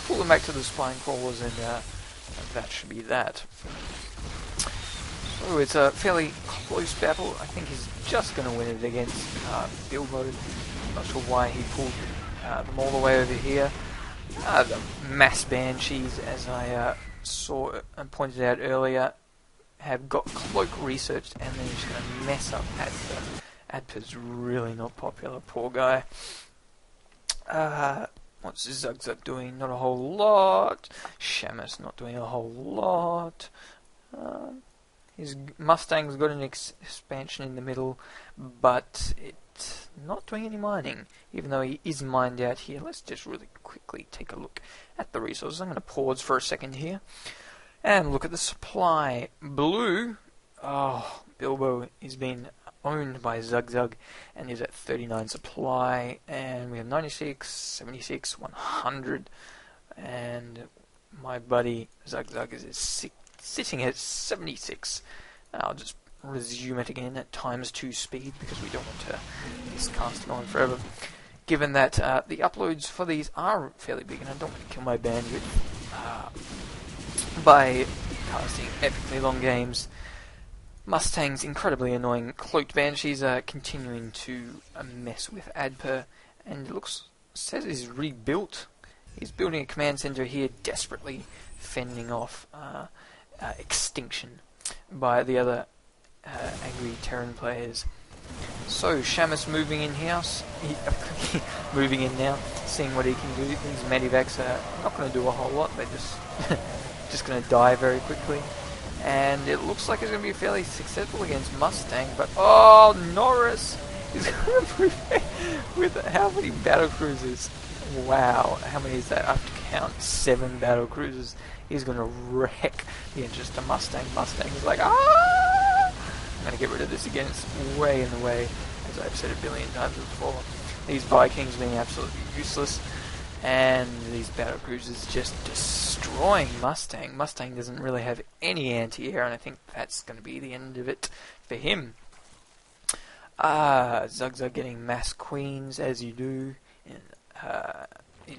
pull them back to the spine crawlers, and that should be that. So it's a fairly close battle. I think he's just going to win it against Bilbo. Not sure why he pulled them all the way over here. The mass banshees, as I saw and pointed out earlier, have got cloak researched, and then he's going to mess up Adpa. Adpa's really not popular, poor guy. What's Zugzug doing? Not a whole lot. Shamus not doing a whole lot. His Mustang's got an expansion in the middle, but it's not doing any mining, even though he is mined out here. Let's just really quickly take a look at the resources. I'm going to pause for a second here and look at the supply. Blue, Bilbo is being owned by Zugzug and is at 39 supply, and we have 96, 76, 100, and my buddy Zugzug is sitting at 76. I'll just resume it again at ×2 speed because we don't want to this cast on forever. Given that the uploads for these are fairly big, and I don't want to kill my bandwidth by casting epically long games. Mustang's incredibly annoying. Cloaked Banshees are continuing to mess with Adpa, and it says he's rebuilt. He's building a command center here, desperately fending off extinction by the other angry Terran players. So Shamus moving in house, moving in now, seeing what he can do. These Medivacs are not going to do a whole lot. They're just going to die very quickly. And it looks like it's going to be fairly successful against Mustang, but Norris is going to move with how many battle cruisers? Wow, how many is that? I have to count 7 battle cruisers. He's going to wreck the interest of Mustang. Mustang is like, I'm going to get rid of this again. It's way in the way, as I've said a billion times before. These Vikings being absolutely useless, and these battle cruisers just destroying Mustang. Mustang doesn't really have any anti-air, and I think that's going to be the end of it for him. Zugzug getting mass queens, as you do in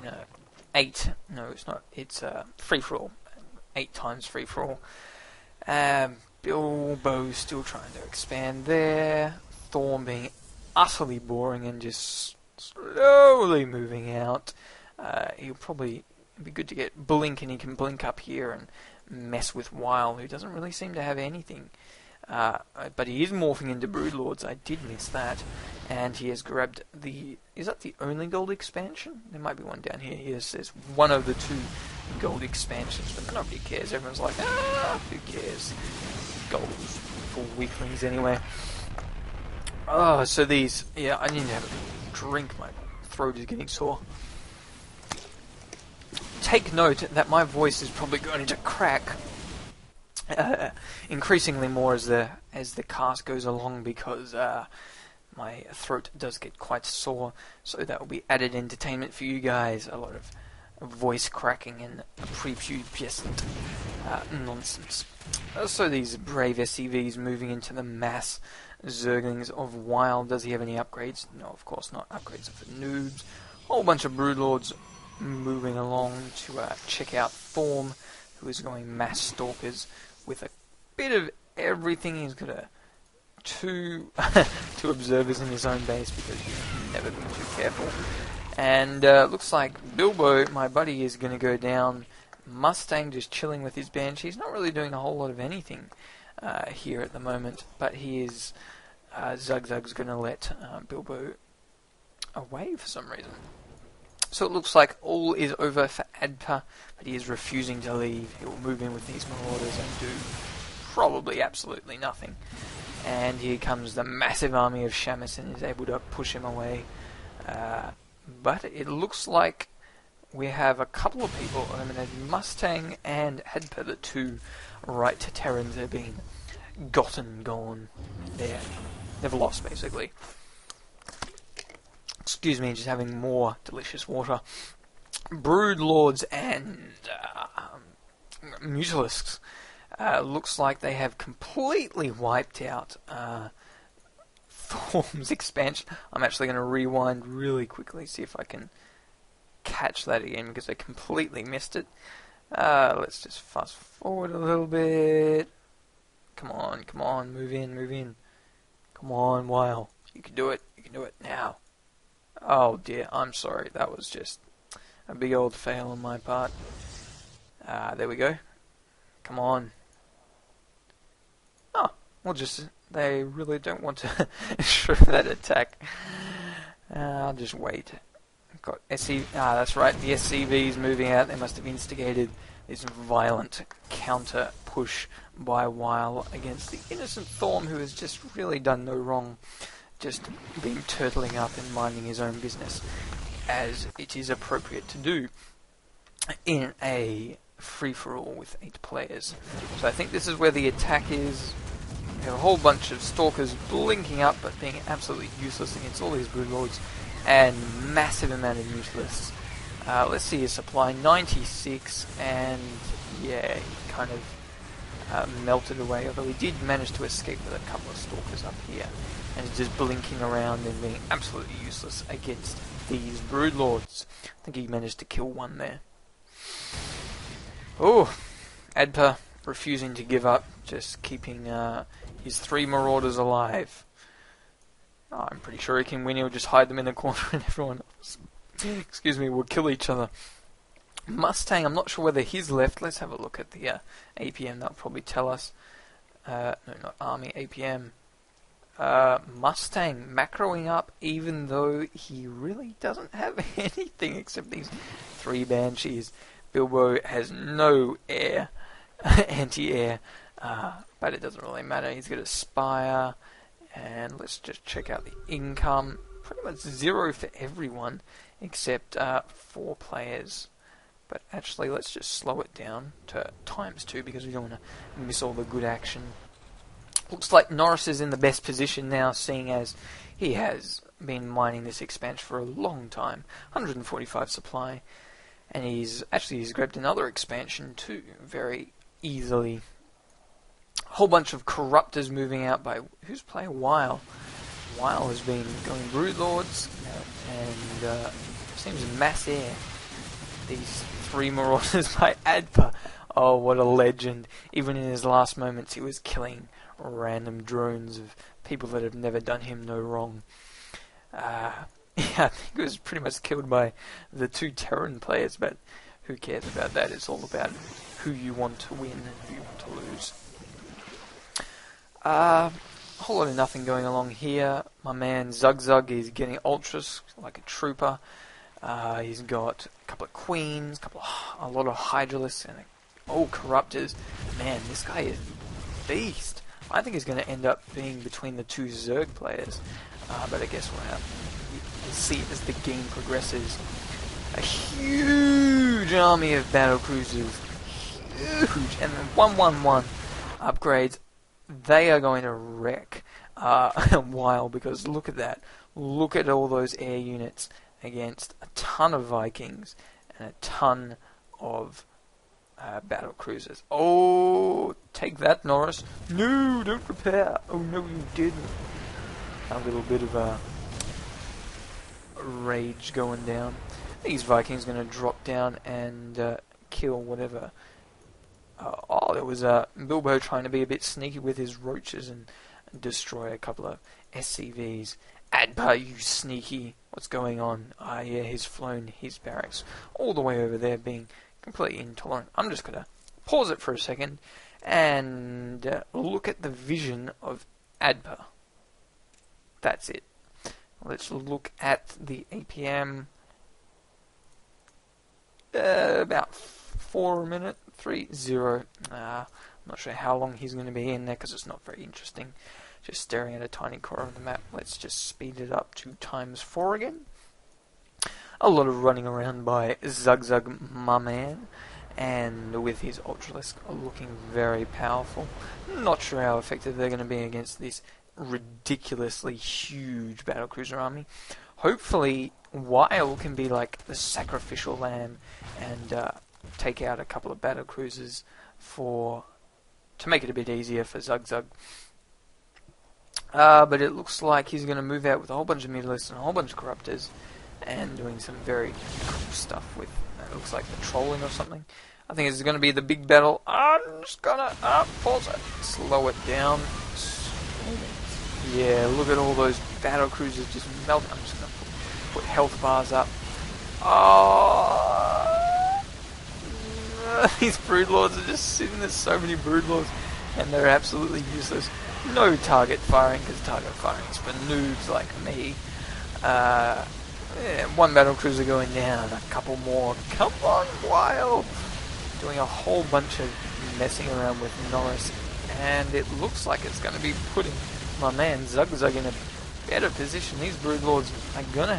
a 8. No, it's not. It's free-for-all. 8 times free-for-all. Bilbo still trying to expand there. Thorn being utterly boring and just slowly moving out. He'll probably be good to get Blink, and he can blink up here and mess with Weil, who doesn't really seem to have anything. But he is morphing into Broodlords. I did miss that. And he has grabbed the... Is that the only gold expansion? There might be one down here. Yes, there's one of the 2 gold expansions, but nobody cares. Everyone's like, who cares? Gold for weaklings anyway. So these... Yeah, I need to have a drink. My throat is getting sore. Take note that my voice is probably going to crack increasingly more as the cast goes along, because my throat does get quite sore, so that will be added entertainment for you guys. A lot of voice cracking and prepubescent nonsense. So these brave SCVs moving into the mass Zerglings of Weil. Does he have any upgrades? No, of course not. Upgrades are for noobs. Whole bunch of Broodlords moving along to check out Thorm, who is going mass stalkers with a bit of everything. He's got 2 observers in his own base, because you've never been too careful. And looks like Bilbo, my buddy, is going to go down. Mustang just chilling with his Banshees, not really doing a whole lot of anything here at the moment, but he is... Zugzug's going to let Bilbo away for some reason. So it looks like all is over for Adpa, but he is refusing to leave. He will move in with these Marauders and do probably absolutely nothing. And here comes the massive army of Shamus, and is able to push him away. But it looks like we have a couple of people eliminated. Mustang and Adpa, the 2 right to Terrans, are being gone. They're never lost, basically. Excuse me, just having more delicious water. Broodlords and Mutalisks. Looks like they have completely wiped out Thorm's expansion. I'm actually going to rewind really quickly, see if I can patch that again because I completely missed it. Let's just fast forward a little bit. Come on, move in. Come on, wow. You can do it now. Oh dear, I'm sorry, that was just a big old fail on my part. There we go. Come on. Oh, they really don't want to show that attack. I'll just wait. Got that's right, the SCV's moving out. They must have instigated this violent counter push by Weil against the innocent Thorm, who has just really done no wrong, just been turtling up and minding his own business, as it is appropriate to do in a free-for-all with 8 players. So I think this is where the attack is. We have a whole bunch of Stalkers blinking up but being absolutely useless against all these Broodlords, and massive amount of useless. Let's see his supply, 96, and yeah, he kind of melted away, although he did manage to escape with a couple of Stalkers up here, and is just blinking around and being absolutely useless against these Broodlords. I think he managed to kill one there. Oh, Adpa refusing to give up, just keeping his 3 Marauders alive. Oh, I'm pretty sure he can win. He'll just hide them in the corner and everyone else, excuse me, will kill each other. Mustang, I'm not sure whether he's left. Let's have a look at the APM. That'll probably tell us. No, not Army, APM. Mustang macroing up, even though he really doesn't have anything except these 3 Banshees. Bilbo has no air, anti-air, but it doesn't really matter. He's got a Spire, and let's just check out the income. Pretty much 0 for everyone, except 4 players. But actually, let's just slow it down to ×2 because we don't want to miss all the good action. Looks like Norris is in the best position now, seeing as he has been mining this expansion for a long time. 145 supply. And he's grabbed another expansion too, very easily. A whole bunch of Corruptors moving out by... Who's playing Weil? Weil has been going Broodlords, and seems mass air. These 3 Marauders by Adpa. Oh, what a legend. Even in his last moments, he was killing random drones of people that have never done him no wrong. Yeah, I think it was pretty much killed by the 2 Terran players, but who cares about that? It's all about who you want to win and who you want to lose. A whole lot of nothing going along here. My man Zug is getting ultras like a trooper. He's got a couple of Queens, a lot of Hydralisks, and Corruptors. Man, this guy is a beast. I think he's going to end up being between the 2 Zerg players, but I guess we'll see as the game progresses. A huge army of battlecruisers, huge, and the 111 upgrades. They are going to wreck Weil, because look at that. Look at all those air units against a ton of Vikings and a ton of battlecruisers. Oh, take that, Norris. No, don't prepare. Oh, no, you didn't. A little bit of a rage going down. These Vikings going to drop down and kill whatever. There was Bilbo trying to be a bit sneaky with his roaches and destroy a couple of SCVs. Adpa, you sneaky. What's going on? Yeah, he's flown his barracks all the way over there, being completely intolerant. I'm just going to pause it for a second and look at the vision of Adpa. That's it. Let's look at the APM. About 4 minutes, 3-0. I'm not sure how long he's going to be in there because it's not very interesting. Just staring at a tiny corner of the map. Let's just speed it up to ×4 again. A lot of running around by Zug, my man, and with his Ultralisk looking very powerful. Not sure how effective they're going to be against this ridiculously huge battlecruiser army. Hopefully Weil can be like the sacrificial lamb and take out a couple of battlecruisers to make it a bit easier for Zug. But it looks like he's going to move out with a whole bunch of Mutalisks and a whole bunch of Corruptors. and doing some very cool stuff with, it looks like patrolling or something. I think it's going to be the big battle. I'm just going to pause it, slow it down. Yeah, look at all those battle cruisers just melt. I'm just going to put health bars up. Oh, these broodlords are just sitting. There's so many broodlords, and they're absolutely useless. No target firing, because target firing is for noobs like me. Yeah, one battle cruiser going down, a couple more. Come on, Wild! Doing a whole bunch of messing around with Norris, and it looks like it's going to be putting my man Zug in a better position. These broodlords are going to